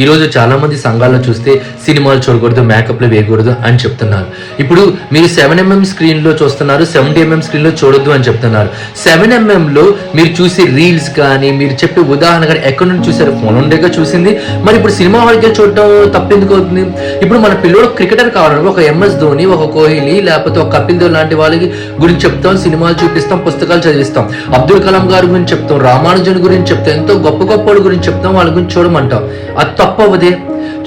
ఈరోజు చాలా మంది సంఘాల్లో చూస్తే సినిమాలు చూడకూడదు, మేకప్లు వేయకూడదు అని చెప్తున్నారు. ఇప్పుడు మీరు 7mm స్క్రీన్లో చూస్తున్నారు, 70mm స్క్రీన్లో చూడొద్దు అని చెప్తున్నారు. 7mmలో మీరు చూసి రీల్స్ కానీ, మీరు చెప్పే ఉదాహరణ కానీ ఎక్కడి నుంచి చూసారు? ఫోన్ ఉండేగా చూసింది. మరి ఇప్పుడు సినిమా హాల్కి చూడటం తప్పెందుకు అవుతుంది? ఇప్పుడు మన పిల్లలు క్రికెటర్ కావాలని ఒక MS ధోని, ఒక కోహ్లీ, లేకపోతే ఒక కపిల్ దేవ్ లాంటి వాళ్ళకి గురించి చెప్తాం, సినిమాలు చూపిస్తాం, పుస్తకాలు చదివిస్తాం. అబ్దుల్ కలాం గారి గురించి చెప్తాం, రామానుజన్ గురించి చెప్తాం, ఎంతో గొప్ప గొప్ప వాళ్ళ గురించి చెప్తాం, వాళ్ళ గురించి చూడమంటాం. అది తప్పవదే.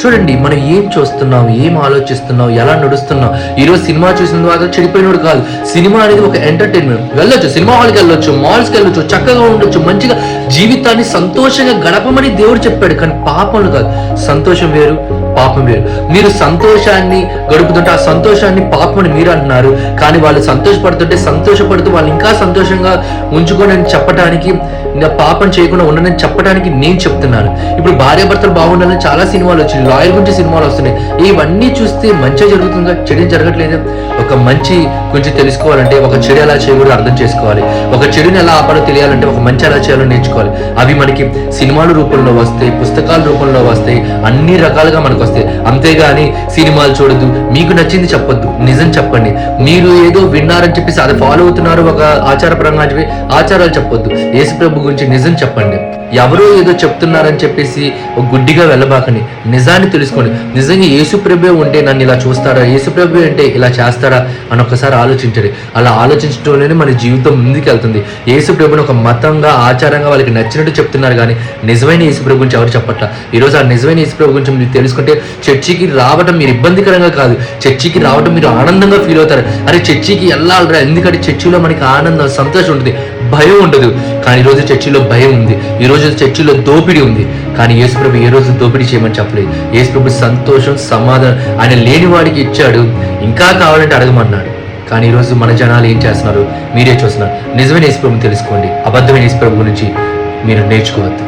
చూడండి, మనం ఏం చూస్తున్నాం, ఏం ఆలోచిస్తున్నాం, ఎలా నడుస్తున్నాం. ఈరోజు సినిమా చూసిన తర్వాత చెడిపోయినోడు కాదు. సినిమా అనేది ఒక ఎంటర్టైన్మెంట్. వెళ్ళొచ్చు, సినిమా హాల్కి వెళ్ళొచ్చు, మాల్స్కి వెళ్ళొచ్చు, చక్కగా ఉండొచ్చు, మంచిగా జీవితాన్ని సంతోషంగా గడపమని దేవుడు చెప్పాడు. కానీ పాపం కాదు. సంతోషం వేరు, పాపం వేరు. మీరు సంతోషాన్ని గడుపుతుంటే ఆ సంతోషాన్ని పాపం అని మీరు అంటున్నారు. కానీ వాళ్ళు సంతోషపడుతుంటే సంతోషపడుతూ వాళ్ళు ఇంకా సంతోషంగా ఉంచుకొని చెప్పడానికి, ఇంకా పాపం చేయకుండా ఉండని చెప్పడానికి నేను చెప్తున్నాను. ఇప్పుడు భార్యాభర్తలు బాగుండాలని చాలా సినిమాలు వచ్చినాయి, లాయర్ గురించి సినిమాలు వస్తున్నాయి. ఇవన్నీ చూస్తే మంచిగా జరుగుతుందా? చెడు జరగట్లేదు. ఒక మంచి గురించి తెలుసుకోవాలంటే ఒక చెడు ఎలా చేయకూడదు అర్థం చేసుకోవాలి. ఒక చెడుని ఎలా ఆపాలో తెలియాలంటే ఒక మంచి ఎలా చేయాలో నేర్చుకోవాలి. అవి మనకి సినిమాల రూపంలో వస్తాయి, పుస్తకాల రూపంలో వస్తాయి, అన్ని రకాలుగా మనకు వస్తాయి. అంతేగాని సినిమాలు చూడద్దు, మీకు నచ్చింది చెప్పొద్దు, నిజం చెప్పండి. మీరు ఏదో విన్నారని చెప్పేసి అది ఫాలో అవుతున్నారు, ఒక ఆచారపరంగా ఆచారాలు చెప్పొద్దు. యేసు ప్రభు గురించి నిజం చెప్పండి. ఎవరో ఏదో చెప్తున్నారని చెప్పేసి ఒక గుడ్డిగా వెళ్ళబాకండి. నిజాన్ని తెలుసుకోండి. నిజంగా యేసు ప్రభు ఉంటే నన్ను ఇలా చూస్తారా, యేసు ప్రభు అంటే ఇలా చేస్తారా అని ఒకసారి ఆలోచించండి. అలా ఆలోచించడంలోనే మన జీవితం ముందుకు వెళ్తుంది. యేసు ప్రభుని ఒక మతంగా, ఆచారంగా వాళ్ళకి నచ్చినట్టు చెప్తున్నారు, కానీ నిజమైన యేసు ప్రభు గురించి ఎవరు చెప్పట్లా. ఈరోజు ఆ నిజమైన యేసు ప్రభు గురించి మీరు తెలుసుకుంటే చర్చికి రావడం మీరు ఇబ్బందికరంగా కాదు, చర్చికి రావడం మీరు ఆనందంగా ఫీల్ అవుతారు. అరే చర్చికి వెళ్ళాలరా, ఎందుకంటే చర్చిలో మనకి ఆనందం, సంతోషం ఉంటుంది, భయం ఉండదు. కానీ ఈరోజు చర్చిలో భయం ఉంది, ఈరోజు చర్చిలో దోపిడీ ఉంది. కానీ యేసు ప్రభు ఏ రోజు దోపిడీ చేయమని చెప్పలేదు. యేసు ప్రభు సంతోషం, సమాధానం ఆయన లేని వాడికి ఇచ్చాడు, ఇంకా కావాలంటే అడగమన్నాడు. కానీ ఈరోజు మన జనాలు ఏం చేస్తున్నారు? మీరే చూస్తున్నారు. నిజమైన యేసు ప్రభుని తెలుసుకోండి, అబద్ధమైన యేసు ప్రభు గురించి మీరు నేర్చుకోవద్దు.